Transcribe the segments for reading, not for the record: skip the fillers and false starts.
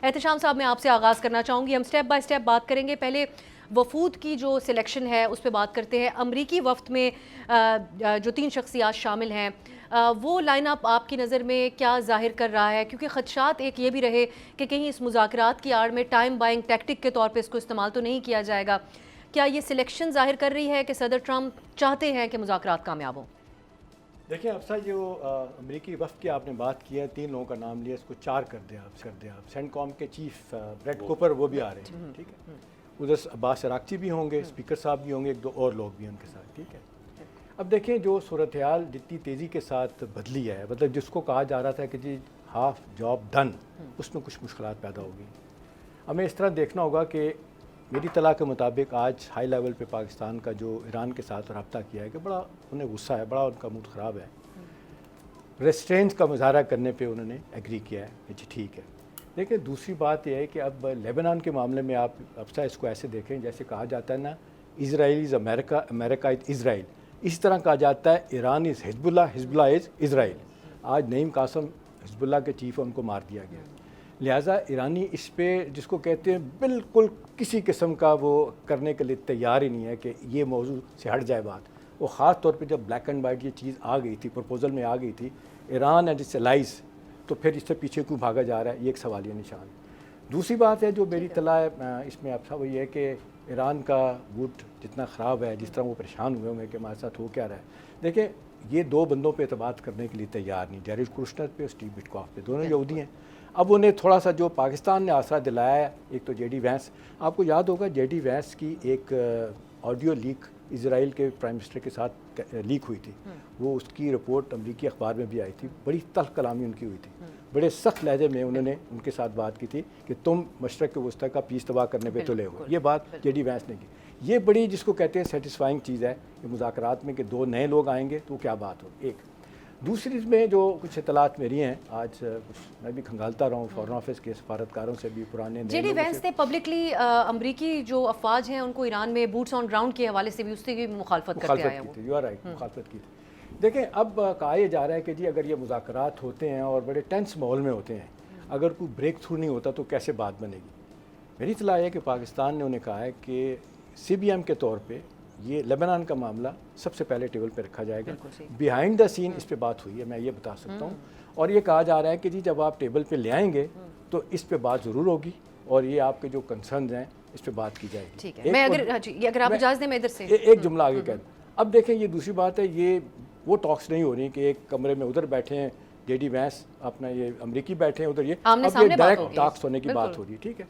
احتشام صاحب میں آپ سے آغاز کرنا چاہوں گی. ہم سٹیپ بائی سٹیپ بات کریں گے. پہلے وفود کی جو سلیکشن ہے اس پہ بات کرتے ہیں. امریکی وفد میں جو 3 شخصیات شامل ہیں وہ لائن اپ آپ کی نظر میں کیا ظاہر کر رہا ہے؟ کیونکہ خدشات ایک یہ بھی رہے کہ کہیں اس مذاکرات کی آڑ میں ٹائم بائنگ ٹیکٹک کے طور پہ اس کو استعمال تو نہیں کیا جائے گا. کیا یہ سلیکشن ظاہر کر رہی ہے کہ صدر ٹرمپ چاہتے ہیں کہ مذاکرات کامیاب ہوں؟ دیکھیں افسا جو امریکی وفد کی آپ نے بات کی ہے، 3 لوگوں کا نام لیا، اس کو 4 کر دیں آپ. سینٹ کام کے چیف بریٹ کوپر وہ بھی آ رہے ہیں، ٹھیک ہے. ادھر عباس عراقچی بھی ہوں گے، اسپیکر صاحب بھی ہوں گے، 1-2 اور لوگ بھی ہیں ان کے ساتھ، ٹھیک ہے. اب دیکھیں جو صورتحال جتنی تیزی کے ساتھ بدلی ہے، مطلب جس کو کہا جا رہا تھا کہ جی ہاف جاب ڈن، اس میں کچھ مشکلات پیدا ہو گئی. ہمیں اس طرح دیکھنا ہوگا کہ میری اطلاع کے مطابق آج ہائی لیول پہ پاکستان کا جو ایران کے ساتھ رابطہ کیا ہے کہ بڑا انہیں غصہ ہے، بڑا ان کا موڈ خراب ہے. ریسٹرینٹ کا مظاہرہ کرنے پہ انہوں نے ایگری کیا ہے کہ جی ٹھیک ہے. لیکن دوسری بات یہ ہے کہ اب لیبنان کے معاملے میں آپ اب اس کو ایسے دیکھیں جیسے کہا جاتا ہے نا، اسرائیل از امریکہ، امریکہ از اسرائیل. اس طرح کہا جاتا ہے ایران از حزب اللہ، حزب اللہ از اسرائیل. آج نعیم قاسم حزب اللہ کے چیف ان کو مار دیا گیا. لہٰذا ایرانی اس پہ جس کو کہتے ہیں بالکل کسی قسم کا وہ کرنے کے لیے تیار ہی نہیں ہے کہ یہ موضوع سے ہٹ جائے بات. وہ خاص طور پہ جب بلیک اینڈ وائٹ یہ چیز آ گئی تھی، پرپوزل میں آ گئی تھی ایران اینڈ اٹس الائز، تو پھر اس سے پیچھے کیوں بھاگا جا رہا ہے، یہ ایک سوالیہ نشان. دوسری بات ہے جو میری اطلاع ہے اس میں اب وہ یہ ہے کہ ایران کا موڈ جتنا خراب ہے، جس طرح وہ پریشان ہوئے ہوں گے کہ ہمارے ساتھ ہو کیا رہا ہے. دیکھیں یہ 2 بندوں پہ اعتماد کرنے کے لیے تیار نہیں، جیریڈ کوشنر پہ اور اسٹیو وٹکاف پہ، دونوں یہودی ہیں. اب انہیں تھوڑا سا جو پاکستان نے آسرا دلایا ہے، ایک تو جے ڈی وینس، آپ کو یاد ہوگا جے ڈی وینس کی ایک آڈیو لیک اسرائیل کے پرائم منسٹر کے ساتھ لیک ہوئی تھی. وہ اس کی رپورٹ امریکی اخبار میں بھی آئی تھی. بڑی تلخ کلامی ان کی ہوئی تھی، بڑے سخت لہجے میں انہوں نے ان کے ساتھ بات کی تھی کہ تم مشرق وسطی کا پیس تباہ کرنے پہ تلے ہو. یہ بات جے ڈی وینس نے کی. یہ بڑی جس کو کہتے ہیں سیٹسفائنگ چیز ہے کہ مذاکرات میں کہ 2 نئے لوگ آئیں گے تو کیا بات ہو. ایک دوسری میں جو کچھ اطلاعات میری ہیں، آج کچھ میں بھی کھنگالتا رہا ہوں فارن آفس کے سفارتکاروں سے بھی، پرانے جے ڈی وینس نے پبلکلی امریکی جو افواج ہیں ان کو ایران میں بوٹس آن گراؤنڈ کے حوالے سے بھی اس کی مخالفت کرتے آئے ہیں. یو آر رائٹ، مخالفت کی تھی. دیکھیں اب کہا یہ جا رہا ہے کہ جی اگر یہ مذاکرات ہوتے ہیں اور بڑے ٹینس ماحول میں ہوتے ہیں، اگر کوئی بریک تھرو نہیں ہوتا تو کیسے بات بنے گی. میری اطلاع ہے کہ پاکستان نے انہیں کہا ہے کہ سی بی ایم کے طور پہ یہ لیبنان کا معاملہ سب سے پہلے ٹیبل پہ رکھا جائے گا. بیہائنڈ دا سین اس پہ بات ہوئی ہے، میں یہ بتا سکتا ہوں. اور یہ کہا جا رہا ہے کہ جی جب آپ ٹیبل پہ لے آئیں گے تو اس پہ بات ضرور ہوگی اور یہ آپ کے جو کنسرنز ہیں اس پہ بات کی جائے گی. ٹھیک ہے، میں اگر آپ اجازت دیں میں ادھر سے ایک جملہ آگے کہہ دوں. اب دیکھیں یہ دوسری بات ہے، یہ وہ ٹاکس نہیں ہو رہی کہ ایک کمرے میں ادھر بیٹھے ہیں جے ڈی وینس، اپنا یہ امریکی بیٹھے ہیں ادھر، یہ اب یہ ڈائریکٹ ٹاکس ہونے کی بات ہو رہی ہے. ٹھیک ہے.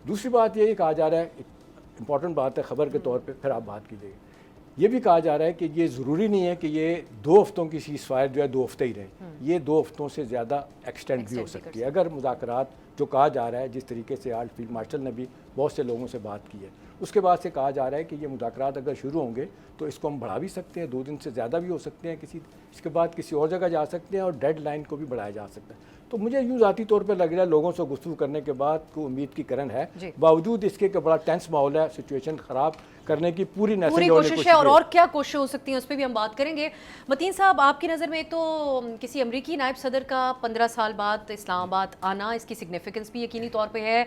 دوسری بات یہ کہا جا رہا ہے، امپورٹنٹ بات ہے خبر کے طور پہ، پھر آپ بات کیجیے گا. یہ بھی کہا جا رہا ہے کہ یہ ضروری نہیں ہے کہ یہ 2 ہفتوں کی سیز فائر جو ہے 2 ہفتے ہی رہے. یہ 2 ہفتوں سے زیادہ ایکسٹینڈ بھی ہو سکتی ہے اگر مذاکرات جو کہا جا رہا ہے، جس طریقے سے آج فیلڈ مارشل نے بھی بہت سے لوگوں سے بات کی ہے، اس کے بعد سے کہا جا رہا ہے کہ یہ مذاکرات اگر شروع ہوں گے تو اس کو ہم بڑھا بھی سکتے ہیں، 2 دن سے زیادہ بھی ہو سکتے ہیں، اس کے بعد کسی اور جگہ جا سکتے ہیں اور ڈیڈ لائن کو بھی بڑھایا جا سکتا ہے. تو مجھے یوں ذاتی طور پہ لگ رہا ہے لوگوں سے گفتگو کرنے کے بعد کو امید کی کرن ہے، باوجود اس کے کہ بڑا ٹینس ماحول ہے، سچویشن خراب کرنے کی پوری کوشش ہے. اور کیا کوششیں ہو سکتی ہیں اس پہ بھی ہم بات کریں گے. متین صاحب آپ کی نظر میں ایک تو کسی امریکی نائب صدر کا 15 سال بعد اسلام آباد آنا، اس کی سگنیفیکنس بھی یقینی طور پہ ہے.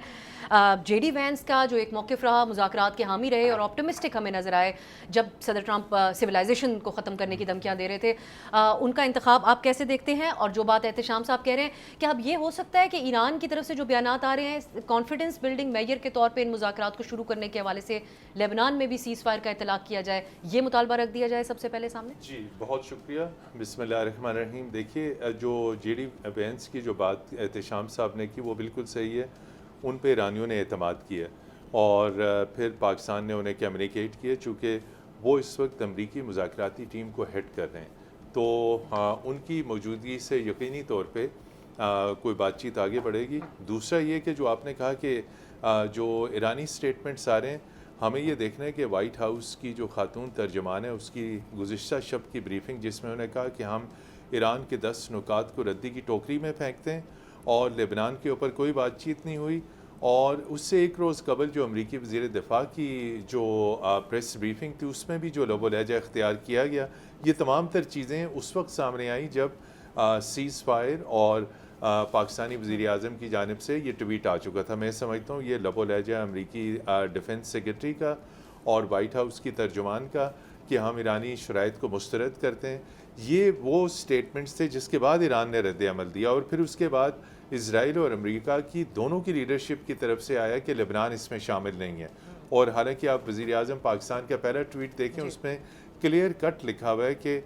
جے ڈی وینس کا جو ایک موقف رہا، مذاکرات کے حامی رہے اور آپٹمسٹک ہمیں نظر آئے جب صدر ٹرمپ سویلائزیشن کو ختم کرنے کی دھمکیاں دے رہے تھے. ان کا انتخاب آپ کیسے دیکھتے ہیں؟ اور جو بات احتشام صاحب کہہ رہے ہیں کہ اب یہ ہو سکتا ہے کہ ایران کی طرف سے جو بیانات آ رہے ہیں کانفیڈنس بلڈنگ میجر کے طور پہ ان مذاکرات کو شروع کرنے کے حوالے سے لیبنان میں بھی سیز فائر کا اطلاق کیا جائے، یہ مطالبہ رکھ دیا جائے سب سے پہلے سامنے؟ جی بہت شکریہ. بسم اللہ الرحمن الرحیم. دیکھیے جو جے ڈی وینس کی جو بات احتشام صاحب نے کی وہ بالکل صحیح ہے. ان پہ ایرانیوں نے اعتماد کیا اور پھر پاکستان نے انہیں کمیونیکیٹ کیا، چونکہ وہ اس وقت امریکی مذاکراتی ٹیم کو ہیڈ کر رہے ہیں تو ان کی موجودگی سے یقینی طور پہ کوئی بات چیت آگے بڑھے گی. دوسرا یہ کہ جو آپ نے کہا کہ جو ایرانی سٹیٹمنٹس آ رہے ہیں، ہمیں یہ دیکھنا ہے کہ وائٹ ہاؤس کی جو خاتون ترجمان ہے اس کی گزشتہ شب کی بریفنگ، جس میں انہوں نے کہا کہ ہم ایران کے 10 نکات کو ردی کی ٹوکری میں پھینکتے ہیں اور لیبنان کے اوپر کوئی بات چیت نہیں ہوئی. اور اس سے ایک روز قبل جو امریکی وزیر دفاع کی جو پریس بریفنگ تھی اس میں بھی جو لب و لہجہ اختیار کیا گیا، یہ تمام تر چیزیں اس وقت سامنے آئیں جب سیز فائر اور پاکستانی وزیر اعظم کی جانب سے یہ ٹویٹ آ چکا تھا. میں سمجھتا ہوں یہ لب و لہجہ امریکی ڈیفنس سیکرٹری کا اور وائٹ ہاؤس کی ترجمان کا کہ ہم ایرانی شرائط کو مسترد کرتے ہیں, یہ وہ سٹیٹمنٹس تھے جس کے بعد ایران نے رد عمل دیا, اور پھر اس کے بعد اسرائیل اور امریکہ کی دونوں کی لیڈرشپ کی طرف سے آیا کہ لبنان اس میں شامل نہیں ہے. اور حالانکہ آپ وزیر اعظم پاکستان کا پہلا ٹویٹ دیکھیں, اس میں کلیئر کٹ لکھا ہوا ہے کہ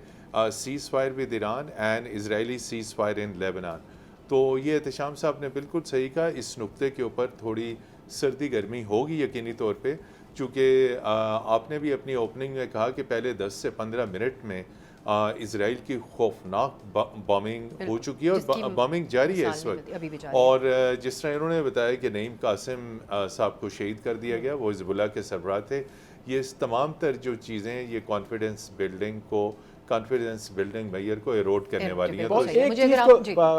cease fire with Iran and Israeli cease fire in Lebanon. تو یہ احتشام صاحب نے بالکل صحیح کہا, اس نقطے کے اوپر تھوڑی سردی گرمی ہوگی یقینی طور پہ, چونکہ آپ نے بھی اپنی اوپننگ میں کہا کہ پہلے 10 سے 15 منٹ میں اسرائیل کی خوفناک بامنگ ہو چکی ہے اور بامنگ جاری ہے اس وقت. اور جس طرح انہوں نے بتایا کہ نعیم قاسم صاحب کو شہید کر دیا گیا, وہ حزب اللہ کے سربراہ تھے. یہ تمام تر جو چیزیں یہ کانفیڈنس بلڈنگ میئر کو ایروڈ کرنے والی ہیں. اور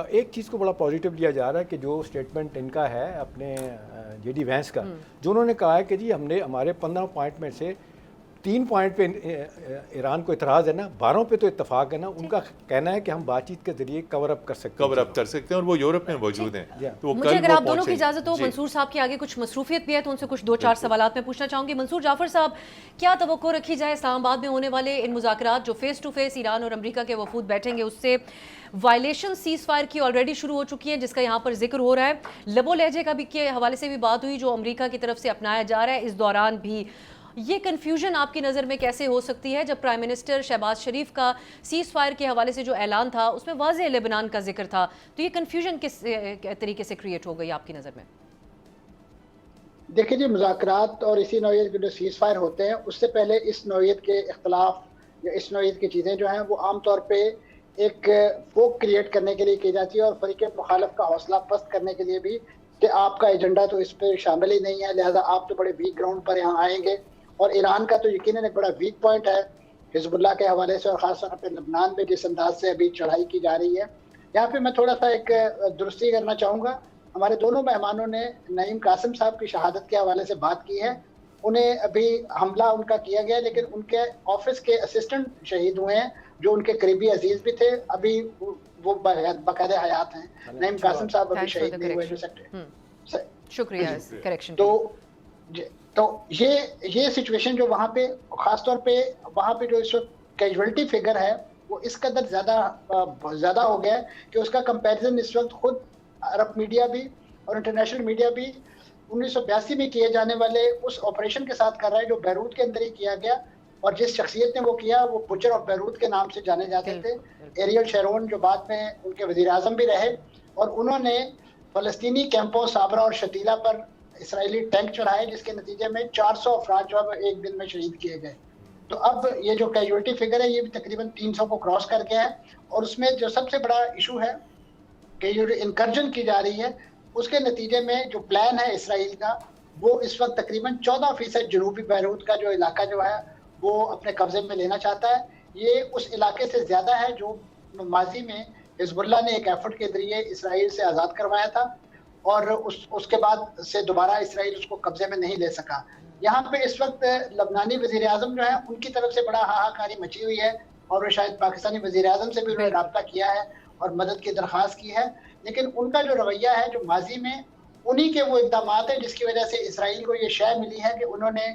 ایک چیز کو بڑا پازیٹیو لیا جا رہا ہے کہ جو اسٹیٹمنٹ ان کا ہے اپنے جے ڈی وینس کا, جو انہوں نے کہا ہے کہ جی ہم نے ہمارے 15 پوائنٹ میں سے 3 پوائنٹ پہ ایران کو اعتراض ہے نا, 12 پہ تو اتفاق ہے نا. ان کا کہنا ہے کہ ہم بات چیت کے ذریعے کور اپ کر سکتے ہیں اور وہ یورپ میں موجود ہیں. تو مجھے اگر آپ دونوں کی اجازت ہو, منصور صاحب کے آگے کچھ مصروفیت بھی ہے تو ان سے کچھ 2-4 سوالات میں پوچھنا چاہوں گی. منصور جعفر صاحب, کیا توقع رکھی جائے اسلام آباد میں ہونے والے ان مذاکرات جو فیس ٹو فیس ایران اور امریکہ کے وفود بیٹھیں گے, اس سے وائلیشن سیز فائر کی آلریڈی شروع ہو چکی ہیں جس کا یہاں پر ذکر ہو رہا ہے, لب و لہجے کا بھی کے حوالے سے بھی بات ہوئی جو امریکہ کی طرف سے اپنایا جا رہا ہے اس دوران بھی. یہ کنفیوژن آپ کی نظر میں کیسے ہو سکتی ہے جب پرائم منسٹر شہباز شریف کا سیز فائر کے حوالے سے جو اعلان تھا اس میں واضح لبنان کا ذکر تھا, تو یہ کنفیوژن کس طریقے سے کریٹ ہو گئی آپ کی نظر میں؟ دیکھیں جی, مذاکرات اور اسی نوعیت کے جو سیز فائر ہوتے ہیں اس سے پہلے اس نوعیت کے اختلاف یا اس نوعیت کی چیزیں جو ہیں وہ عام طور پہ ایک فوک کریٹ کرنے کے لیے کی جاتی ہے اور فریق مخالف کا حوصلہ پست کرنے کے لیے بھی کہ آپ کا ایجنڈا تو اس پہ شامل ہی نہیں ہے, لہٰذا آپ تو بڑے ویک گراؤنڈ پر یہاں آئیں گے. اور ایران کا تو یقیناً ایک بڑا ویک پوائنٹ ہے حزب اللہ کے حوالے سے, اور خاص طور پہ لبنان میں جس انداز سے ابھی چڑھائی کی جا رہی ہے. یہاں پہ میں تھوڑا سا ایک درستی کرنا چاہوں گا. ہمارے دونوں مہمانوں نے نعیم قاسم صاحب کی شہادت کے حوالے سے بات کی ہے. انہیں ابھی حملہ ان کا کیا گیا, لیکن ان کے آفس کے اسسٹنٹ شہید ہوئے ہیں جو ان کے قریبی عزیز بھی تھے, ابھی وہ باقاعدہ حیات ہیں. نعیم قاسم صاحب ابھی شہید نہیں ہوئے. شکریہ کریکشن. تو یہ سچویشن جو وہاں پہ خاص طور پہ وہاں پہ جو اس وقت کیجویلٹی فگر ہے وہ اس قدر زیادہ ہو گیا ہے کہ اس کا کمپیریزن اس وقت خود عرب میڈیا بھی اور انٹرنیشنل میڈیا بھی 1982 میں کیے جانے والے اس آپریشن کے ساتھ کر رہا ہے جو بیروت کے اندر ہی کیا گیا, اور جس شخصیت نے وہ کیا وہ بچر آف بیروت کے نام سے جانے جاتے تھے, ایریل شیرون, جو بعد میں ان کے وزیر اعظم بھی رہے. اور انہوں نے فلسطینی کیمپوں صابرہ اور شتیلہ پر اسرائیلی ٹینک چڑھائے جس کے نتیجے میں 400 افراد جو ہے ایک دن میں شہید کیے گئے. تو اب یہ جو کیجویلٹی فگر ہے یہ بھی تقریباً 300 کو کراس کر گیا ہے. اور اس میں جو سب سے بڑا ایشو ہے کہ جو انکرجن کی جا رہی ہے اس کے نتیجے میں جو پلان ہے اسرائیل کا وہ اس وقت تقریباً 14% جنوبی بیروت کا جو علاقہ جو ہے وہ اپنے قبضے میں لینا چاہتا ہے. یہ اس علاقے سے زیادہ ہے جو ماضی میں حزب اللہ نے ایک ایفرٹ کے ذریعے اسرائیل سے آزاد کروایا تھا, اور اس کے بعد سے دوبارہ اسرائیل اس کو قبضے میں نہیں لے سکا. یہاں پہ اس وقت لبنانی وزیر اعظم جو ہے ان کی طرف سے بڑا ہاہاکاری مچی ہوئی ہے, اور وہ شاید پاکستانی وزیر اعظم سے بھی انہوں نے رابطہ کیا ہے اور مدد کی درخواست کی ہے. لیکن ان کا جو رویہ ہے جو ماضی میں انہی کے وہ اقدامات ہیں جس کی وجہ سے اسرائیل کو یہ شے ملی ہے کہ انہوں نے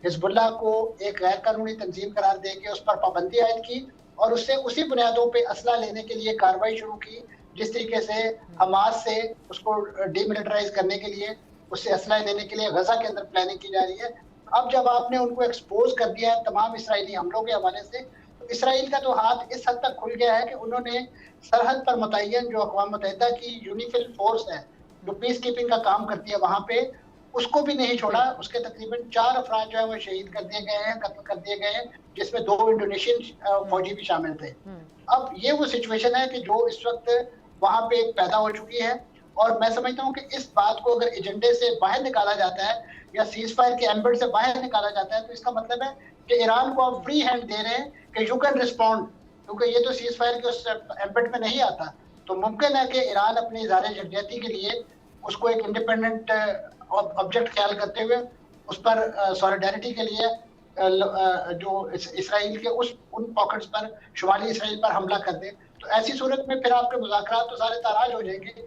حزب اللہ کو ایک غیر قانونی تنظیم قرار دے کے اس پر پابندی عائد کی اور اس سے اسی بنیادوں پہ اسلحہ لینے کے لیے کارروائی شروع کی جس طریقے سے حماس سے اس کو ڈی ملٹرائز کرنے کے لیے, اس سے اسلحہ لینے کے لیے غزہ کے اندر پلاننگ کی جا رہی ہے. اب جب آپ نے ان کو ایکسپوز کر دیا ہے تمام اسرائیلی حملوں کے حوالے سے, تو اسرائیل کا تو ہاتھ اس حد تک کھل گیا ہے کہ انہوں نے سرحد پر متعین جو اقوام متحدہ کی یونیفل فورس ہے جو پیس کیپنگ کا کام کرتی ہے وہاں پہ, اس کو بھی نہیں چھوڑا. اس کے تقریباً 4 افراد جو ہے وہ شہید کر دیے گئے ہیں, قتل کر دیے گئے ہیں, جس میں 2 انڈونیشین فوجی بھی شامل تھے. اب یہ وہ سچویشن ہے کہ جو اس وقت وہاں پہ پیدا ہو چکی ہے, اور میں سمجھتا ہوں کہ اس بات کو اگر ایجنڈے سے باہر نکالا جاتا ہے یا سیز فائر کے ایمبٹ سے باہر نکالا جاتا ہے تو اس کا مطلب ہے کہ ایران کو آپ فری ہینڈ دے رہے ہیں کہ یو کین رسپونڈ, کیونکہ یہ تو سیز فائر کے اس ایمبٹ میں نہیں آتا. تو ممکن ہے کہ ایران اپنی اظہار یکجہتی کے لیے اس کو ایک انڈیپینڈنٹ آبجیکٹ خیال کرتے ہوئے اس پر سولیڈیرٹی کے لیے جو اسرائیل کے ان پاکٹس پر, شمالی اسرائیل پر حملہ کر دے. تو ایسی صورت میں پھر آپ کے مذاکرات تو سارے تاراج ہو جائیں گے,